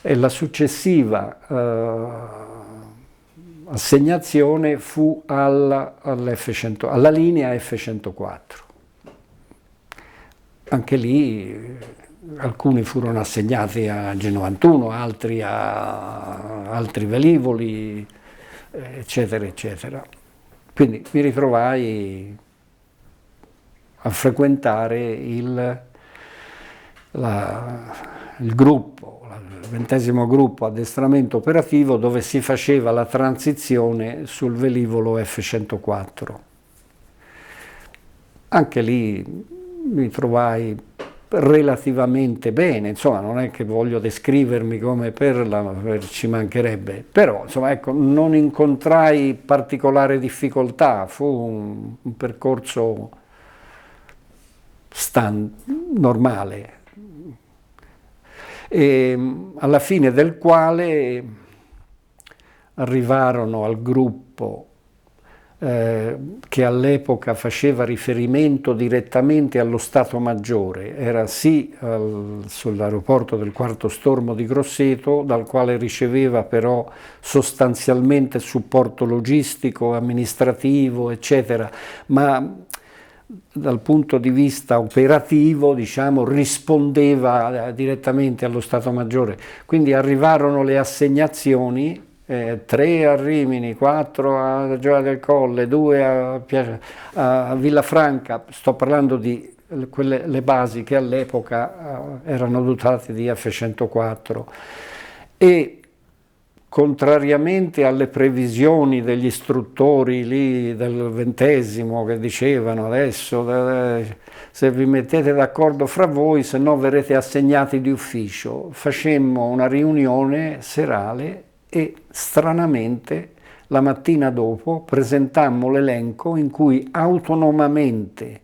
e la successiva assegnazione fu alla linea F-104. Anche lì alcuni furono assegnati a G91, altri a altri velivoli, eccetera, eccetera. Quindi mi ritrovai a frequentare il gruppo, il 20° gruppo addestramento operativo, dove si faceva la transizione sul velivolo F-104. Anche lì mi trovai relativamente bene, insomma non è che voglio descrivermi come Perla, ci mancherebbe, però insomma ecco, non incontrai particolare difficoltà, fu un percorso normale, e alla fine del quale arrivarono al gruppo che all'epoca faceva riferimento direttamente allo Stato Maggiore, era sì sull'aeroporto del IV Stormo di Grosseto, dal quale riceveva però sostanzialmente supporto logistico, amministrativo, eccetera, ma dal punto di vista operativo, diciamo, rispondeva direttamente allo Stato Maggiore. Quindi arrivarono le assegnazioni, 3 a Rimini, 4 a Gioia del Colle, 2 a Villafranca, sto parlando di le basi che all'epoca erano dotate di F-104, e contrariamente alle previsioni degli istruttori lì del 20° che dicevano adesso se vi mettete d'accordo fra voi, se no verrete assegnati di ufficio, facemmo una riunione serale e stranamente la mattina dopo presentammo l'elenco in cui autonomamente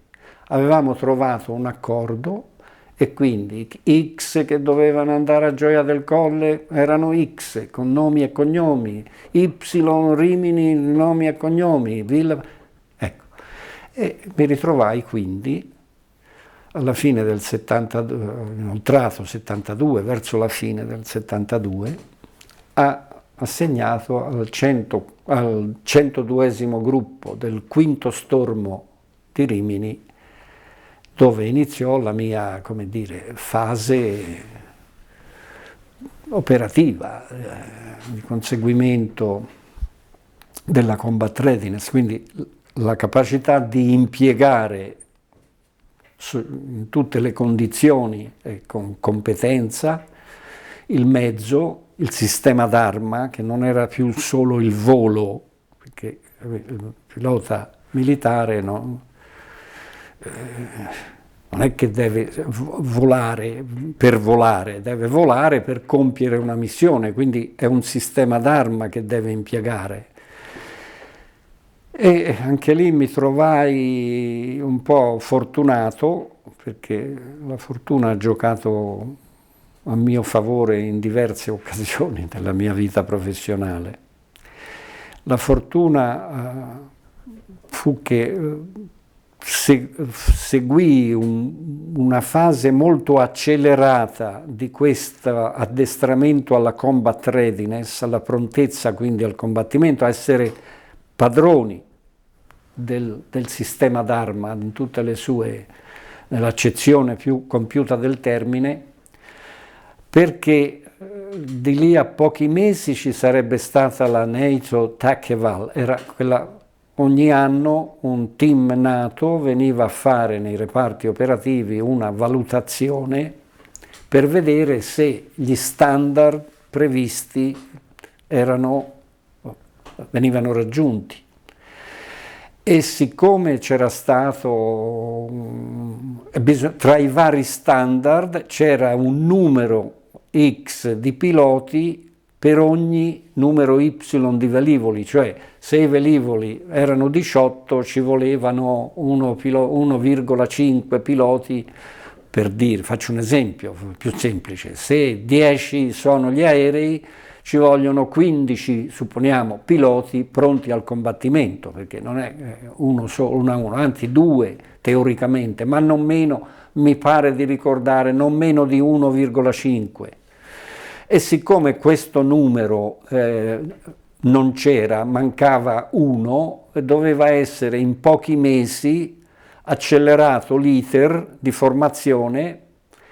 avevamo trovato un accordo, e quindi X che dovevano andare a Gioia del Colle erano X con nomi e cognomi, Y Rimini nomi e cognomi, ecco. E mi ritrovai quindi alla fine del 72, inoltrato 72, verso la fine del 72, assegnato al 102° gruppo del V Stormo di Rimini, dove iniziò la mia, come dire, fase operativa di conseguimento della combat readiness, quindi la capacità di impiegare in tutte le condizioni e con competenza il mezzo, il sistema d'arma, che non era più solo il volo, perché il pilota militare non è che deve volare, deve volare per compiere una missione, quindi è un sistema d'arma che deve impiegare. E anche lì mi trovai un po' fortunato, perché la fortuna ha giocato a mio favore in diverse occasioni nella mia vita professionale. La fortuna fu che seguì una fase molto accelerata di questo addestramento alla combat readiness, alla prontezza quindi al combattimento, a essere padroni del sistema d'arma in tutte le sue, nell'accezione più compiuta del termine, perché di lì a pochi mesi ci sarebbe stata la NATO TACEVAL, era quella. Ogni anno un team NATO veniva a fare nei reparti operativi una valutazione per vedere se gli standard previsti venivano raggiunti. E siccome c'era stato, tra i vari standard, c'era un numero X di piloti per ogni numero Y di velivoli, cioè se i velivoli erano 18 ci volevano 1,5 piloti, per dire, faccio un esempio più semplice, se 10 sono gli aerei ci vogliono 15, supponiamo, piloti pronti al combattimento, perché non è uno solo, anzi 2 teoricamente, ma non meno, mi pare di ricordare, non meno di 1,5. E siccome questo numero non c'era, mancava uno, doveva essere in pochi mesi accelerato l'iter di formazione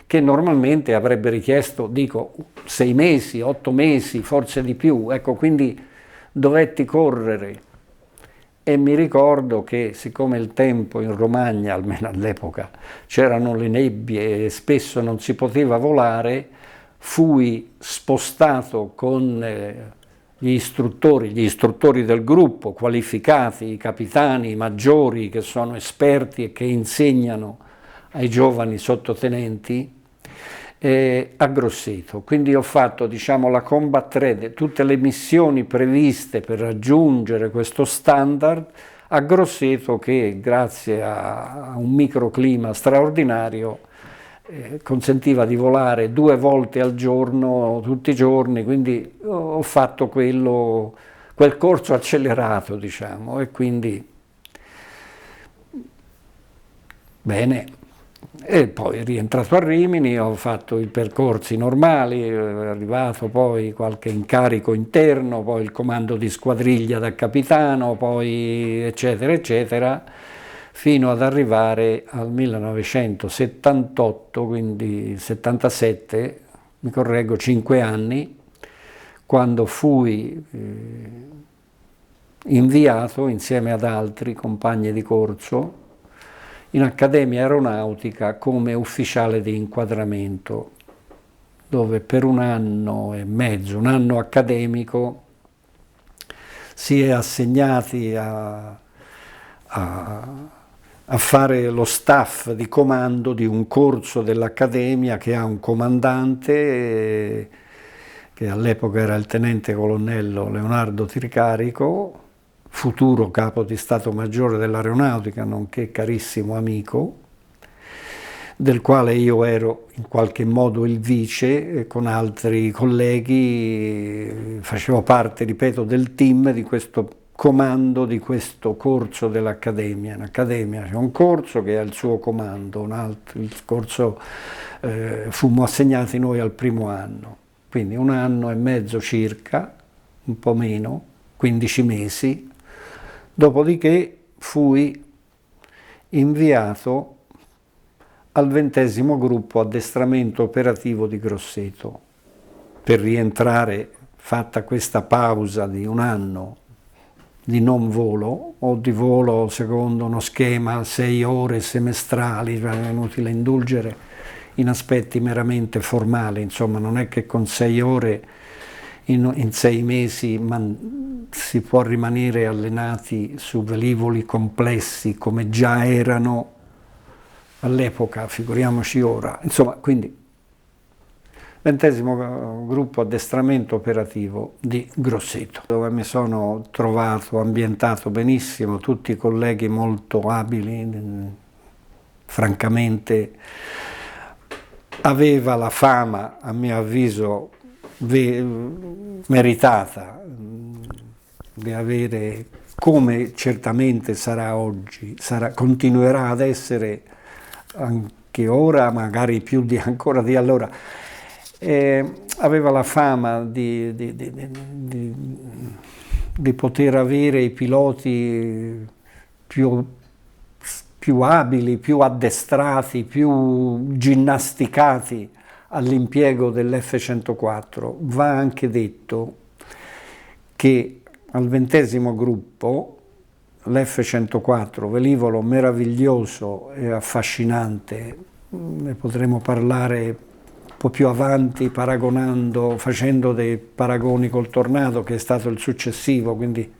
che normalmente avrebbe richiesto, dico, 6 mesi, 8 mesi, forse di più. Ecco, quindi dovetti correre. E mi ricordo che, siccome il tempo in Romagna, almeno all'epoca, c'erano le nebbie e spesso non si poteva volare, fui spostato con gli istruttori del gruppo, qualificati, i capitani, i maggiori, che sono esperti e che insegnano ai giovani sottotenenti, a Grosseto. Quindi ho fatto, diciamo, la Combat 3, tutte le missioni previste per raggiungere questo standard a Grosseto, che grazie a un microclima straordinario consentiva di volare 2 volte al giorno, tutti i giorni, quindi ho fatto quel corso accelerato, diciamo, e quindi bene. E poi rientrato a Rimini, ho fatto i percorsi normali, è arrivato poi qualche incarico interno, poi il comando di squadriglia da capitano, poi eccetera eccetera, fino ad arrivare al 1978, quindi 77, mi correggo, 5 anni, quando fui inviato insieme ad altri compagni di corso in Accademia Aeronautica come ufficiale di inquadramento, dove per 1 anno e mezzo, 1 anno accademico, si è assegnati a fare lo staff di comando di un corso dell'Accademia che ha un comandante, che all'epoca era il tenente colonnello Leonardo Tricarico, futuro capo di Stato Maggiore dell'Aeronautica, nonché carissimo amico, del quale io ero in qualche modo il vice, e con altri colleghi facevo parte, ripeto, del team di questo comando, di questo corso dell'Accademia. In Accademia c'è un corso che ha il suo comando, un altro, il corso fummo assegnati noi al primo anno, quindi 1 anno e mezzo circa, un po' meno, 15 mesi. Dopodiché fui inviato al 20° gruppo addestramento operativo di Grosseto per rientrare, fatta questa pausa di 1 anno di non volo o di volo secondo uno schema 6 ore semestrali, cioè è inutile indulgere in aspetti meramente formali, insomma non è che con 6 ore in 6 mesi si può rimanere allenati su velivoli complessi come già erano all'epoca, figuriamoci ora. Insomma, quindi 20° gruppo addestramento operativo di Grosseto, dove mi sono trovato, ambientato benissimo, tutti colleghi molto abili, francamente aveva la fama, a mio avviso, meritata di avere, come certamente sarà oggi, continuerà ad essere anche ora, magari più ancora di allora, aveva la fama di poter avere i piloti più abili, più addestrati, più ginnasticati all'impiego dell'F-104. Va anche detto che al 20° gruppo l'F-104, velivolo meraviglioso e affascinante, ne potremo parlare un po' più avanti facendo dei paragoni col Tornado, che è stato il successivo, quindi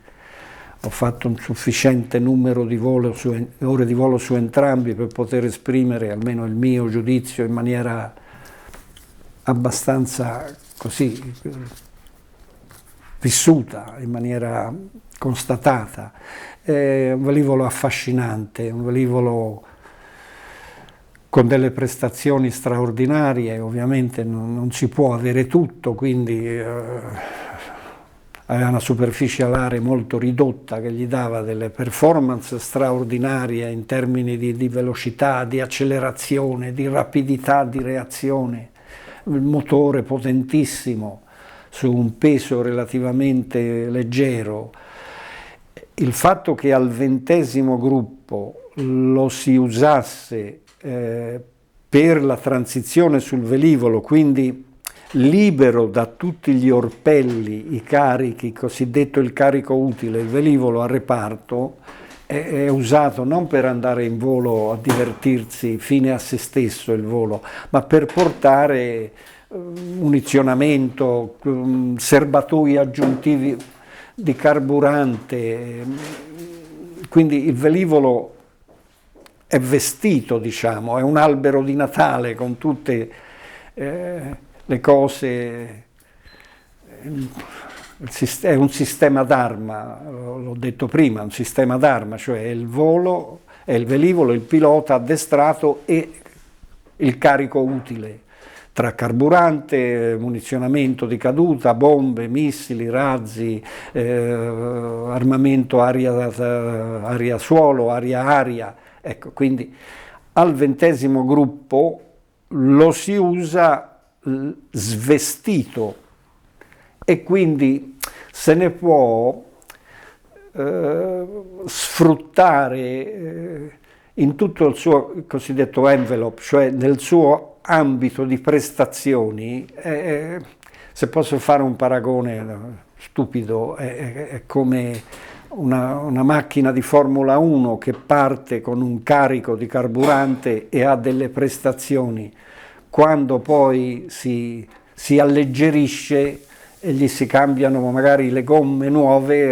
ho fatto un sufficiente numero di ore di volo su entrambi per poter esprimere almeno il mio giudizio in maniera abbastanza così vissuta, in maniera constatata. È un velivolo affascinante, un velivolo con delle prestazioni straordinarie, ovviamente non si può avere tutto, quindi aveva una superficie alare molto ridotta che gli dava delle performance straordinarie in termini di velocità, di accelerazione, di rapidità di reazione, il motore potentissimo su un peso relativamente leggero. Il fatto che al 20° gruppo lo si usasse per la transizione sul velivolo, quindi libero da tutti gli orpelli, i carichi, cosiddetto il carico utile, il velivolo a reparto, è usato non per andare in volo a divertirsi, fine a se stesso il volo, ma per portare munizionamento, serbatoi aggiuntivi di carburante. Quindi il velivolo è vestito, diciamo, è un albero di Natale con tutte le cose. È un sistema d'arma, l'ho detto prima, un sistema d'arma, cioè il volo, è il velivolo, il pilota addestrato e il carico utile, tra carburante, munizionamento di caduta, bombe, missili, razzi, armamento aria-suolo, aria-aria. Ecco, quindi al 20° gruppo lo si usa svestito, e quindi se ne può sfruttare in tutto il suo cosiddetto envelope, cioè nel suo ambito di prestazioni. Se posso fare un paragone stupido, è come una macchina di Formula 1 che parte con un carico di carburante e ha delle prestazioni. Quando poi si alleggerisce e gli si cambiano magari le gomme nuove,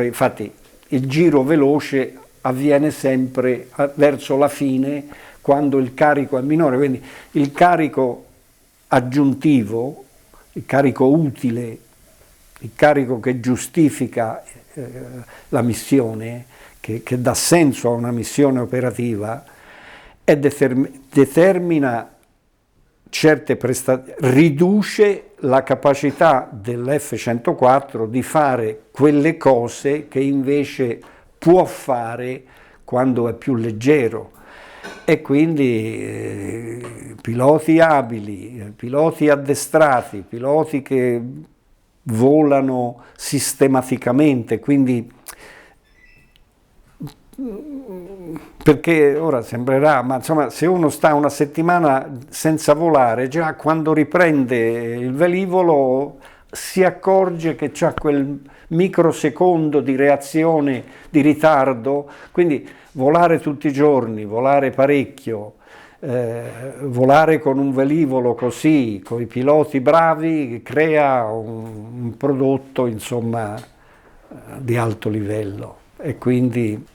infatti il giro veloce avviene sempre verso la fine, quando il carico è minore, quindi il carico aggiuntivo, il carico utile, il carico che giustifica la missione, che dà senso a una missione operativa, determina certe prestazioni, riduce la capacità dell'F-104 di fare quelle cose che invece può fare quando è più leggero. E quindi piloti abili, piloti addestrati, piloti che volano sistematicamente, quindi perché ora sembrerà, ma insomma, se uno sta una settimana senza volare, già quando riprende il velivolo si accorge che c'ha quel microsecondo di reazione, di ritardo. Quindi volare tutti i giorni, volare parecchio, volare con un velivolo così, con i piloti bravi, crea un prodotto, insomma, di alto livello, e quindi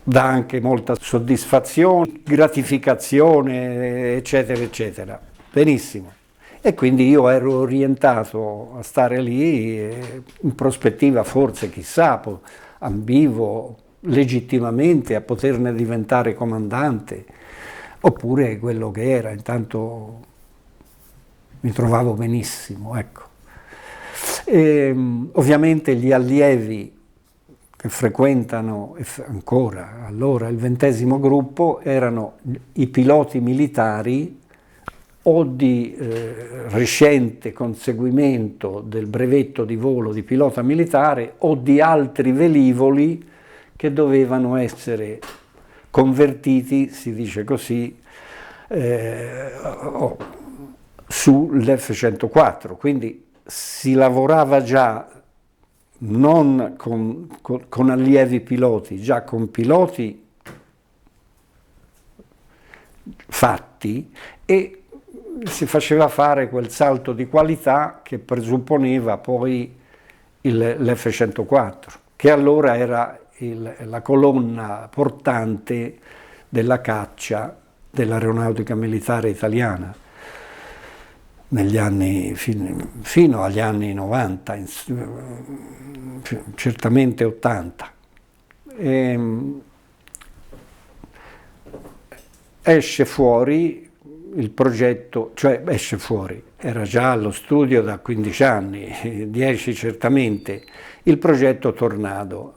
dà anche molta soddisfazione, gratificazione, eccetera, eccetera. Benissimo. E quindi io ero orientato a stare lì, in prospettiva forse, chissà, ambivo legittimamente a poterne diventare comandante, oppure quello che era. Intanto mi trovavo benissimo, ecco. Ovviamente gli allievi che frequentano ancora allora il 20° gruppo erano i piloti militari o di recente conseguimento del brevetto di volo di pilota militare o di altri velivoli che dovevano essere convertiti, si dice così, sull'F-104. Quindi si lavorava già non con allievi piloti, già con piloti fatti, e si faceva fare quel salto di qualità che presupponeva poi l'F-104, che allora era la colonna portante della caccia dell'aeronautica militare italiana negli anni, fino agli anni 90, certamente 80. Esce fuori il progetto, cioè esce fuori, era già allo studio da 15 anni, 10 certamente, il progetto Tornado.